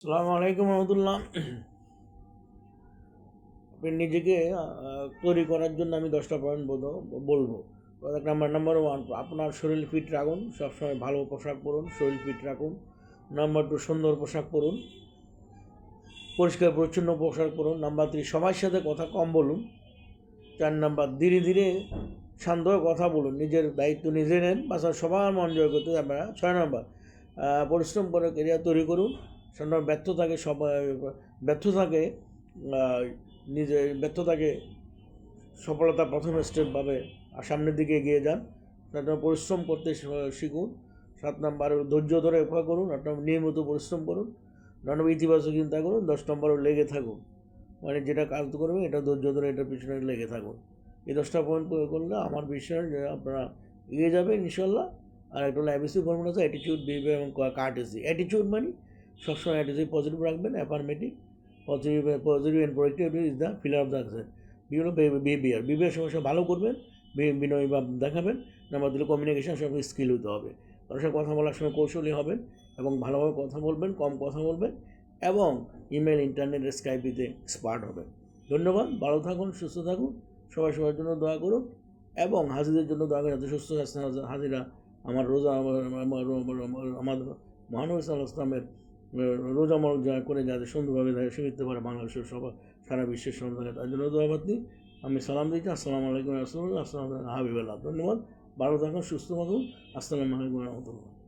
আসসালামু আলাইকুম রহমতুল্লাহ। আপনি নিজেকে তৈরি করার জন্য আমি 10টা পয়েন্ট বলবো। নাম্বার ওয়ান, আপনার শরীর ফিট রাখুন, সবসময় ভালো পোশাক পরুন, শরীর ফিট রাখুন। নাম্বার টু, সুন্দর পোশাক পরুন, পরিষ্কার পরিচ্ছন্ন পোশাক পরুন। নাম্বার থ্রি, সবার সাথে কথা কম বলুন। 4 নাম্বার, ধীরে ধীরে শান্ত হয়ে কথা বলুন, নিজের দায়িত্ব নিজে নেন, বাসার সবার মন জয় করতে আপনারা। 6 নাম্বার, পরিশ্রম করে কেরিয়ার তৈরি করুন। ব্যর্থতাকে ব্যর্থতাকে সফলতা প্রথম স্টেপ ভাবে আর সামনের দিকে এগিয়ে যান। পরিশ্রম করতে শিখুন। 7 নাম্বার, ধৈর্য ধরে অপেক্ষা করুন। 8 নম্বর, নিয়মিত পরিশ্রম করুন। 9 নম্বর, ইতিবাচক চিন্তা করুন। 10 নম্বর, লেগে থাকুন, মানে যেটা কাজ করবে এটা ধৈর্য ধরে এটার পিছনে লেগে থাকুন। এই 10টা পয়েন্ট করলে আমার বিশ্বাস যে আপনারা এগিয়ে যাবেন ইনশাল্লাহ। আর একটা হলো অ্যাবিসিভ ফর্মুলা আছে, অ্যাটিটিউড, বিহেভিয়ার এবং কার্টেসি। অ্যাটিটিউড মানে সবসময় অ্যাটিটিউড পজিটিভ রাখবেন, affirmative. Positive and productivity is the filler of the success. বিভিন্ন বিহেভিয়ার সমস্যা ভালো করবেন, বিনয় ভাব দেখাবেন। নাম্বার দিলে কমিউনিকেশন সব স্কিল হতে হবে, কারোর সাথে কথা বলার সময় কৌশলী হবেন এবং ভালোভাবে কথা বলবেন, কম কথা বলবেন এবং ইমেল, ইন্টারনেট, স্কাইপিতে এক্সপার্ট হবেন। ধন্যবাদ, ভালো থাকুন, সুস্থ থাকুন, সবাই সবার জন্য দোয়া করুন এবং হাজিদের জন্য দোয়া করেন যাতে সুস্থ স্বাস্থ্য হাজিরা আমার রোজা আমাদের মহানবী সাল্লাল্লাহু আলাইহি ওয়াসাল্লামের রোজা করে যাতে সুন্দরভাবে শিখতে পারে বাংলাদেশের সবার সারা বিশ্বের সব জায়গায়, তার জন্য দোয়াবাদ নিই। আমি সালাম দিচ্ছি। আসসালামু আলাইকুম রহমতুল্লাহ। আসসালাম হাবিবাল্লাহ। ধন্যবাদ, ভালো থাকুন, সুস্থ থাকুন। আসসালামু আলাইকুম রহমতুল্লাহ।